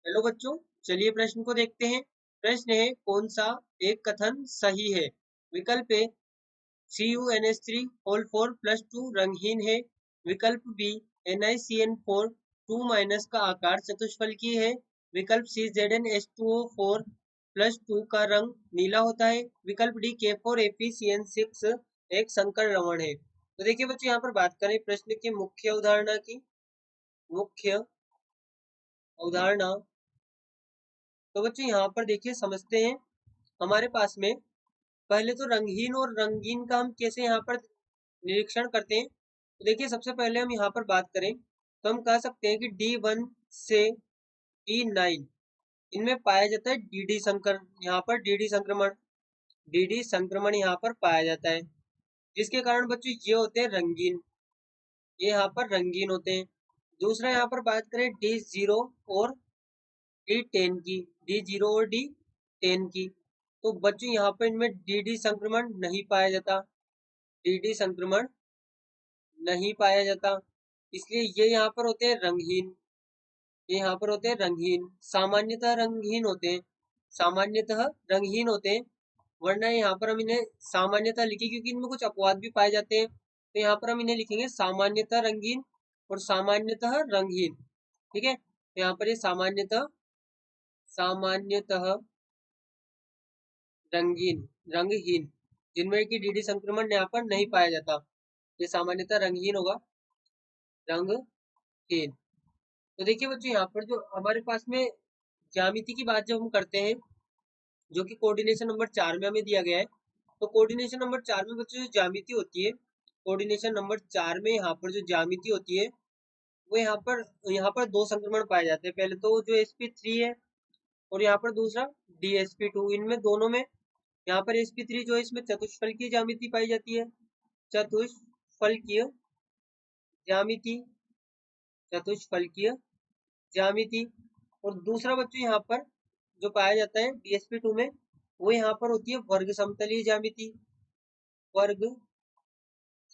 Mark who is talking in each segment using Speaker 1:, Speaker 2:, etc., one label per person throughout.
Speaker 1: Hello बच्चों, चलिए प्रश्न को देखते हैं। प्रश्न है, कौन सा एक कथन सही है? विकल्प ए CuNH3 होल 4 प्लस 2 रंगहीन है। विकल्प बी NiCN4 2 माइनस का आकार चतुष्फलकीय है। विकल्प सी ZnH2O4 प्लस 2 का रंग नीला होता है। विकल्प डी K4ApCN6 एक संकर लवण है। तो देखिए बच्चों, यहाँ पर बात करें प्रश्न की मुख्य अवधारणा की। मुख्य अवधारणा तो बच्चों यहाँ पर देखिए समझते हैं। हमारे पास में पहले तो रंगहीन और रंगीन का हम कैसे यहाँ पर निरीक्षण करते हैं। तो देखिए सबसे पहले हम यहाँ पर बात करें तो हम कह सकते हैं कि D1 से E9 इनमें पाया जाता है DD संकर, यहाँ पर DD संक्रमण यहाँ पर पाया जाता है, जिसके कारण बच्चों ये होते हैं रंगीन, ये यहाँ पर रंगीन होते हैं। दूसरा यहाँ पर बात करें D0 और D10 की, D0 और D10 की, तो बच्चों यहाँ पर इनमें DD संक्रमण नहीं पाया जाता, DD संक्रमण नहीं पाया जाता, इसलिए ये यहाँ पर होते हैं रंगहीन। ये यहाँ पर होते हैं रंगहीन, सामान्यतः रंगहीन होते हैं, सामान्यतः रंगहीन होते हैं। वरना यहाँ पर हम इन्हें सामान्यतः लिखें क्योंकि इनमें कुछ अपवाद भी पाए जाते हैं, तो यहाँ पर हम इन्हें लिखेंगे सामान्यतः रंगीन और सामान्यतः रंगहीन। ठीक है, तो यहाँ पर ये सामान्यतः रंगीन रंगहीन, जिनमें कि DD संक्रमण यहाँ पर नहीं पाया जाता, ये सामान्यतः रंगहीन होगा, रंगहीन। तो देखिए बच्चों, यहाँ पर जो हमारे पास में ज्यामिति की बात जब हम करते हैं, जो कि कोऑर्डिनेशन नंबर 4 में हमें दिया गया है, तो कोऑर्डिनेशन नंबर 4 में बच्चों जो ज्यामिति होती है, कोऑर्डिनेशन नंबर 4 में यहाँ पर जो ज्यामिति होती है वो यहाँ पर दो संक्रमण पाए जाते हैं। पहले तो जो sp3 है और यहाँ पर दूसरा DsP2, इनमें दोनों में यहाँ पर sp3 जो है इसमें चतुष्फलकीय ज्यामिति पाई जाती है, चतुष्फलकीय ज्यामिति, चतुष्फलकीय ज्यामिति। और दूसरा बच्चों यहाँ पर जो पाया जाता है DsP2 में, वो यहाँ पर होती है वर्ग समतलीय ज्यामिति, वर्ग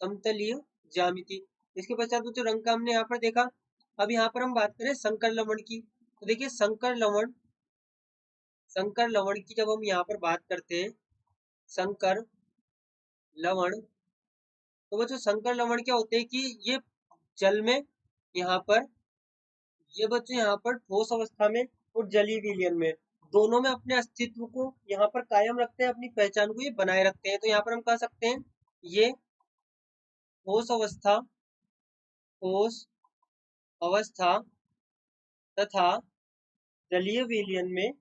Speaker 1: समतलीय ज्यामिति। इसके पश्चात बच्चों रंग का हमने यहाँ पर देखा। अब यहाँ पर हम बात करें संकर लवण की, तो देखिए संकर लवण की जब हम यहाँ पर बात करते हैं, संकर लवण, तो बच्चों संकर लवण क्या होते हैं कि ये जल में यहाँ पर, ये बच्चों यहाँ पर ठोस अवस्था में और जलीय विलयन में दोनों में अपने अस्तित्व को यहाँ पर कायम रखते हैं, अपनी पहचान को ये बनाए रखते हैं। तो यहाँ पर हम कह सकते हैं ये ठोस अवस्था तथा जलीय विलयन में,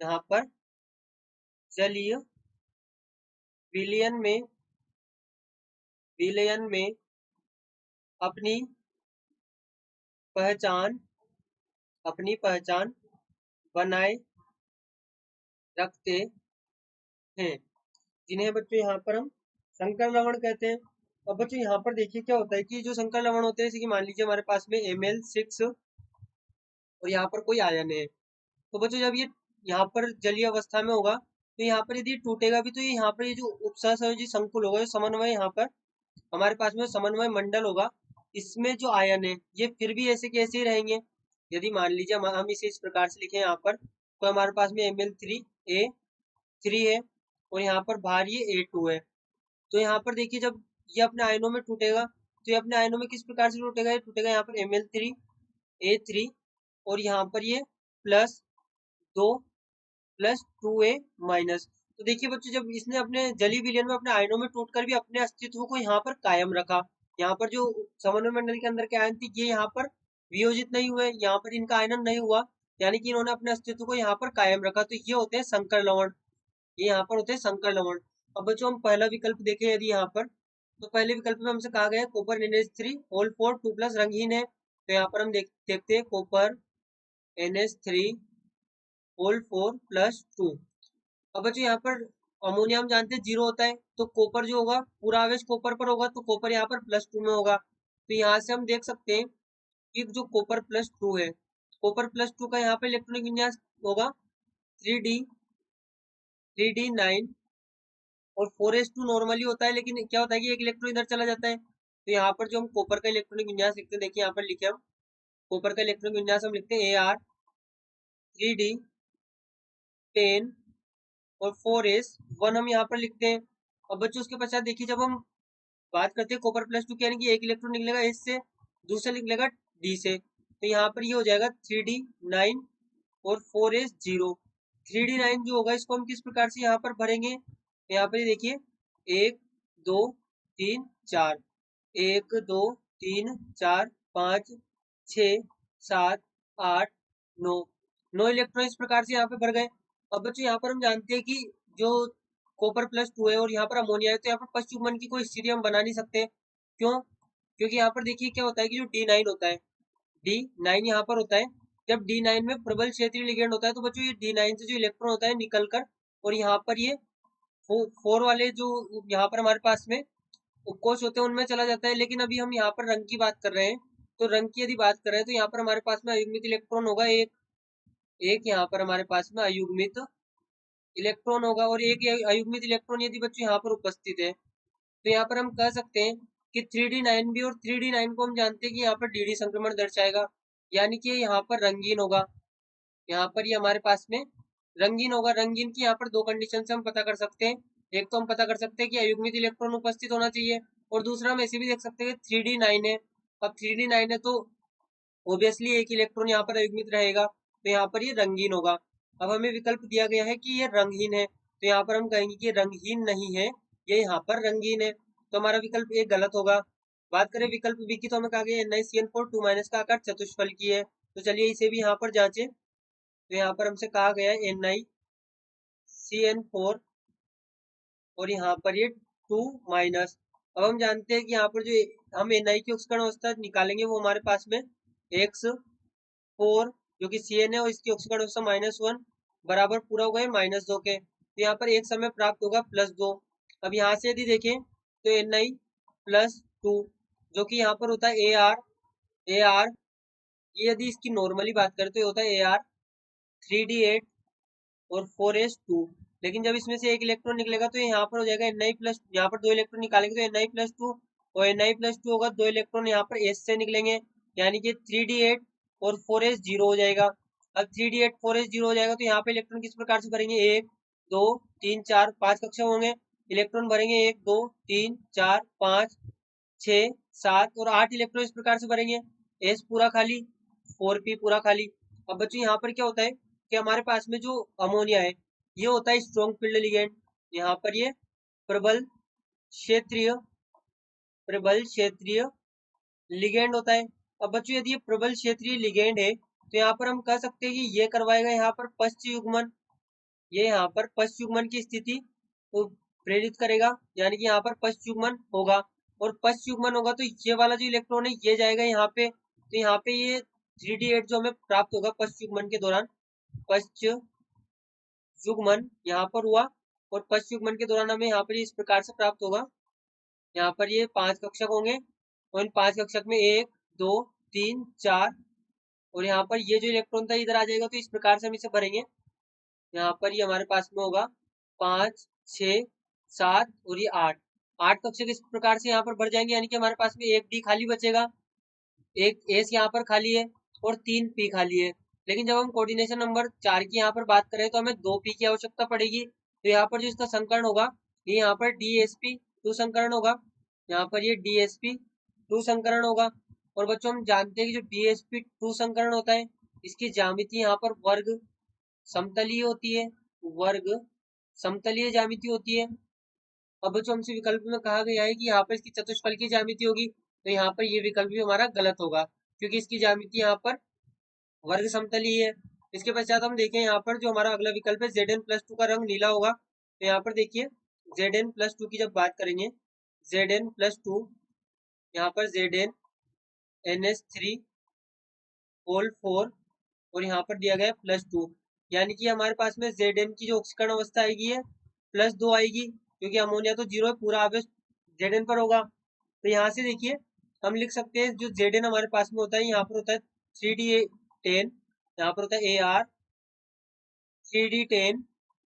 Speaker 1: यहाँ पर जलीय विलयन में अपनी पहचान बनाए रखते हैं, जिन्हें बच्चों यहाँ पर हम संकर लवण कहते हैं। अब बच्चों यहाँ पर देखिए क्या होता है कि जो संकर लवण होते हैं, जैसे कि मान लीजिए हमारे पास में Ml6 और यहाँ पर कोई आयन है, तो बच्चों जब ये यहाँ पर जलीय अवस्था में होगा तो यहाँ पर यदि टूटेगा भी तो ये यहाँ पर ये जो उपसहसंयोजी संकुल होगा, ये समन्वय, यहाँ पर हमारे पास में समन्वय मंडल होगा, इसमें जो आयन है ये फिर भी ऐसे के ऐसे ही रहेंगे। यदि मान लीजिए हम इसे इस प्रकार से लिखें यहाँ पर, तो हमारे पास में Ml3A3 है और यहाँ पर बाहर ये A2 है। तो यहाँ पर देखिए जब ये अपने आयनों में टूटेगा तो ये अपने आयनों में किस प्रकार से टूटेगा, ये टूटेगा यहाँ पर Ml3A3 और यहाँ पर ये +2 +2A माइनस। तो देखिए बच्चों, जब इसने अपने जलीय विलयन में अपने आयनों में टूटकर भी अपने अस्तित्व को यहाँ पर कायम रखा, यहाँ पर जो समन्वय मंडल के अंदर के आयन थी ये यहाँ पर वियोजित नहीं हुए, यहाँ पर इनका आयनन नहीं हुआ, यानी कि इन्होंने अपने अस्तित्व को यहाँ पर कायम रखा, तो ये होते हैं संकर लवण, ये यहाँ पर होते हैं संकर लवण। अब बच्चों हम पहला विकल्प देखें यदि यहाँ पर, तो पहले विकल्प में हमसे कहा गया है कॉपर NH3 होल 4 2+ रंगहीन है, तो यहाँ पर हम देखते हैं कॉपर NH3 होल 4+2। अब बच्चों यहाँ पर अमोनिया हम जानते हैं 0 होता है, तो कॉपर जो होगा पूरा आवेश कॉपर पर होगा, तो कॉपर यहाँ पर +2 में होगा। तो यहाँ से हम देख सकते हैं कि जो कॉपर +2 है, कॉपर +2 का यहाँ पे इलेक्ट्रॉनिक विन्यास होगा 3D9 और 4s2 नॉर्मली होता है, लेकिन क्या होता है कि एक इलेक्ट्रॉन इधर चला जाता है, तो यहाँ पर जो हम कॉपर का इलेक्ट्रॉनिक विन्यास लिखते हैं, देखिए यहाँ पर लिखे हम कॉपर का इलेक्ट्रॉनिक विन्यास हम लिखते हैं 3D10 और 4s1 हम यहाँ पर लिखते हैं। अब बच्चों उसके पश्चात देखिए, जब हम बात करते हैं कॉपर प्लस 2 यानी कि एक इलेक्ट्रॉन निकलेगा एस से, दूसरा निकलेगा डी से, तो यहाँ पर ये हो जाएगा 3D9 और 4s0। 3D9 जो होगा इसको हम किस प्रकार से यहाँ पर भरेंगे, यहाँ पर देखिए 1 2 3 4, 1 2 3 4 5 6 7 8 9 इलेक्ट्रॉन इस प्रकार से यहाँ पे भर गए। अब बच्चों यहाँ पर हम जानते हैं कि जो कॉपर प्लस 2 है और यहाँ पर अमोनिया है, तो यहाँ पर पश्च युग्मन की कोई स्थिति हम बना नहीं सकते। क्यों? क्योंकि यहाँ पर देखिए क्या होता है कि जो D9 होता है, D9 यहाँ पर होता है, जब D9 में प्रबल क्षेत्रीय लिगेंड होता है तो बच्चों ये D9 से जो इलेक्ट्रॉन होता है निकल कर और यहाँ पर ये 4 वाले जो यहाँ पर हमारे पास में उपकोष होते हैं उनमें चला जाता है। लेकिन अभी हम यहाँ पर रंग की बात कर रहे हैं, तो रंग की यदि बात कर रहे हैं तो यहाँ पर हमारे पास में अयुग्मित इलेक्ट्रॉन होगा एक यहाँ पर हमारे पास में अयुग्मित इलेक्ट्रॉन होगा, और एक अयुग्मित इलेक्ट्रॉन यदि बच्चों यहाँ पर उपस्थित है तो यहाँ पर हम कह सकते हैं कि 3D9 भी, और 3D9 को हम जानते हैं कि यहाँ पर डी संक्रमण दर्शाएगा, यानी कि यहाँ पर रंगीन होगा। यहाँ पर ये हमारे पास में रंगीन होगा। रंगीन की यहाँ पर दो कंडीशन से हम पता कर सकते हैं। एक तो हम पता कर सकते हैं कि अयुग्मित इलेक्ट्रॉन उपस्थित होना चाहिए, और दूसरा हम ऐसे भी देख सकते हैं कि 3D9 है। अब 3D9 है तो ऑब्वियसली एक इलेक्ट्रॉन यहाँ पर अयुग्मित रहेगा, तो यहाँ पर ये रंगीन होगा। अब हमें विकल्प दिया गया है कि ये रंगहीन है, तो यहाँ पर हम कहेंगे कि रंगहीन नहीं है, ये यहाँ पर रंगीन है, तो हमारा विकल्प एक गलत होगा। बात करें विकल्प बी की, तो हमें कहा गया NiCN4 2- का आकार चतुष्फल की है, तो चलिए इसे भी यहाँ पर जांचे। तो यहाँ पर हमसे कहा गया है NiCN4 और यहाँ पर ये 2-। अब हम जानते हैं कि यहाँ पर जो हम Na की उष्कण अवस्था निकालेंगे वो हमारे पास में X4 जो कि Cn है और इसकी उष्कण अवस्था -1 बराबर पूरा हो गए -2 के, तो यहाँ पर एक समय प्राप्त होगा +2। अब यहाँ से यदि देखें तो Ni+2 जो कि यहाँ पर होता है AR, ये यदि इसकी नॉर्मली बात करें तो ये होता है AR 3D8 और 4s2, लेकिन जब इसमें से एक इलेक्ट्रॉन निकलेगा तो यहाँ पर हो जाएगा Ni+, यहाँ पर दो इलेक्ट्रॉन निकालेंगे तो Ni+2 और Ni+2 होगा, दो इलेक्ट्रॉन यहाँ पर S से निकलेंगे, यानी कि 3D8 और 4s0 हो जाएगा। अब 3D8 4s0 हो जाएगा तो यहाँ पे इलेक्ट्रॉन किस प्रकार से भरेंगे, 1 2 3 4 5 कक्षा होंगे, इलेक्ट्रॉन भरेंगे 1 2 3 4 5 6 7 और 8 इलेक्ट्रॉन इस प्रकार से भरेंगे। S पूरा खाली, 4p पूरा खाली। अब बच्चों यहाँ पर क्या होता है कि हमारे पास में जो अमोनिया है ये होता है स्ट्रॉन्ग फील्ड लिगेंड, यहाँ पर ये प्रबल क्षेत्रीय लिगेंड होता है। अब बच्चों यदि ये प्रबल क्षेत्रीय लिगेंड है तो यहाँ पर हम कह सकते हैं कि ये करवाएगा यहाँ पर पश्च युग्मन, ये यहाँ पर पश्च युग्मन की स्थिति को प्रेरित करेगा, यानी कि यहाँ पर पश्च युग्मन होगा, और पश्च युग्मन होगा तो ये वाला जो इलेक्ट्रॉन है ये जाएगा यहाँ पे, तो यहाँ पे ये 3D8 जो हमें प्राप्त होगा पश्च युग्मन के दौरान, पश्च युग्मन यहाँ पर हुआ, और पश्च युग्मन के दौरान हमें यहाँ पर इस प्रकार से प्राप्त होगा। यहाँ पर ये 5 कक्षक होंगे और इन 5 कक्षक में 1 2 3 4, और यहाँ पर ये जो इलेक्ट्रॉन था इधर आ जाएगा, तो इस प्रकार से हम इसे भरेंगे। यहाँ पर ये हमारे पास में होगा 5 6 7 और ये 8 कक्षक इस प्रकार से यहाँ पर भर जाएंगे, यानी कि हमारे पास में एक डी खाली बचेगा, एक एस यहाँ पर खाली है और 3 पी खाली है। लेकिन जब हम कोऑर्डिनेशन नंबर 4 की यहाँ पर बात करें तो हमें 2 पी की आवश्यकता पड़ेगी, तो यहाँ पर जो इसका संकरण होगा ये यहाँ पर DsP2 संकरण होगा, यहाँ पर ये DsP2 संकरण होगा। और बच्चों हम जानते हैं कि जो DsP2 संकरण होता है इसकी ज्यामिति यहाँ पर वर्ग समतलीय होती है, वर्ग समतलीय ज्यामिति होती है। अब बच्चों हमसे विकल्प में कहा गया है कि यहाँ पर इसकी चतुष्फल की ज्यामिति होगी, तो यहाँ पर ये विकल्प भी हमारा गलत होगा, क्योंकि इसकी ज्यामिति यहाँ पर वर्ग समतलीय है। इसके पश्चात हम देखें यहाँ पर जो हमारा अगला विकल्प है Zn+2 का रंग नीला होगा, तो यहाँ पर देखिए Zn+2 की जब बात करेंगे, Zn+2 यहाँ पर ZnNH3 और यहाँ पर दिया गया +2, यानी कि हमारे पास में Zn की जो ऑक्सीकरण अवस्था आएगी है +2 आएगी, क्योंकि अमोनिया तो 0 है, पूरा आवेश Zn पर होगा। तो यहाँ से देखिए हम लिख सकते हैं जो Zn हमारे पास में होता है, यहाँ पर होता है 3D10, यहाँ पर होता है AR 3D10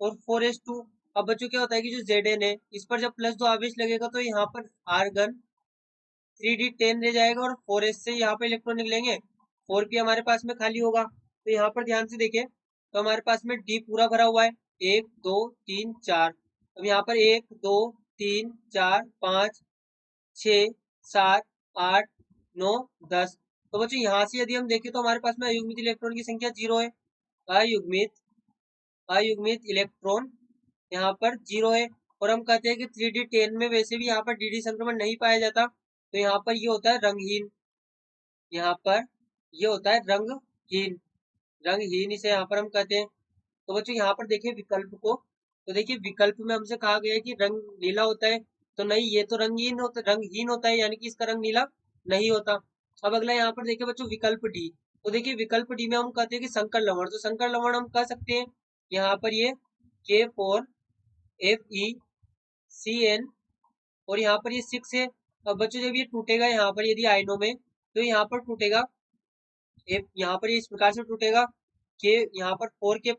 Speaker 1: और 4s2। अब बच्चों क्या होता है कि जो Zn है इस पर जब +2 आवेश लगेगा तो यहाँ पर आर्गन 3D10 रह जाएगा और 4s से यहाँ पे इलेक्ट्रॉन निकलेंगे, 4p हमारे पास में खाली होगा। तो यहाँ पर ध्यान से देखें तो हमारे पास में डी पूरा भरा हुआ है, 1 2 3 4। अब यहाँ पर 1 2 3 4 5 6 7 8 9 10। तो बच्चों यहाँ से यदि हम देखें तो हमारे पास में अयुग्मित इलेक्ट्रॉन की संख्या 0 है। अयुग्मित इलेक्ट्रॉन यहाँ पर 0 है। और हम कहते हैं कि 3d10 में वैसे भी यहाँ पर dd संक्रमण नहीं पाया जाता, तो यहाँ पर ये होता है रंगहीन। यहाँ पर ये होता है रंगहीन इसे यहाँ पर हम कहते हैं। तो बच्चों यहाँ पर देखिए विकल्प को, तो देखिए विकल्प में हमसे कहा गया है कि रंग नीला होता है, तो नहीं, ये तो रंगहीन होता है, यानी कि इसका रंग नीला नहीं होता। अब अगला यहाँ पर देखिए बच्चों विकल्प डी। तो देखिए विकल्प डी में हम कहते हैं कि संकर लवण, तो संकर लवण हम कह सकते हैं यहाँ पर ये K4FeCN और यहाँ पर ये 6 है। अब बच्चों जब ये टूटेगा यहाँ पर यदि आयनों में, तो यहाँ पर टूटेगा यहाँ पर ये इस प्रकार से टूटेगा के, यहाँ पर 4K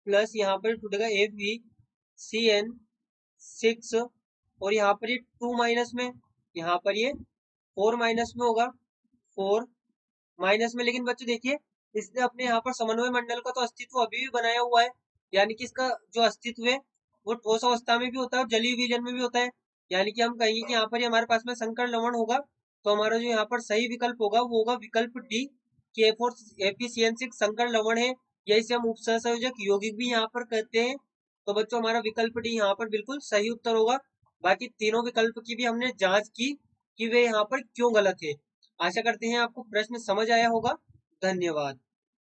Speaker 1: प्लस यहाँ पर टूटेगा FeCN6 और यहाँ पर ये 2 माइनस में, यहाँ पर ये 4 माइनस में होगा, 4 माइनस में। लेकिन बच्चों देखिए इसने अपने यहाँ पर समन्वय मंडल का तो अस्तित्व अभी भी बनाया हुआ है, यानी कि इसका जो अस्तित्व है वो ठोस अवस्था में भी होता है और जलीय विलयन में भी होता है। यानी कि हम कहेंगे कि यहाँ पर हमारे पास में संकर लवण होगा, तो हमारा जो यहाँ पर सही विकल्प होगा वो होगा विकल्प डी, K4FeCN6 संकर लवण है, या इसे हम उपसंयोजक यौगिक भी यहाँ पर कहते हैं। तो बच्चों हमारा विकल्प डी यहाँ पर बिल्कुल सही उत्तर होगा। बाकी तीनों विकल्प की भी हमने जांच की कि वे यहाँ पर क्यों गलत है। आशा करते हैं आपको प्रश्न समझ आया होगा। धन्यवाद।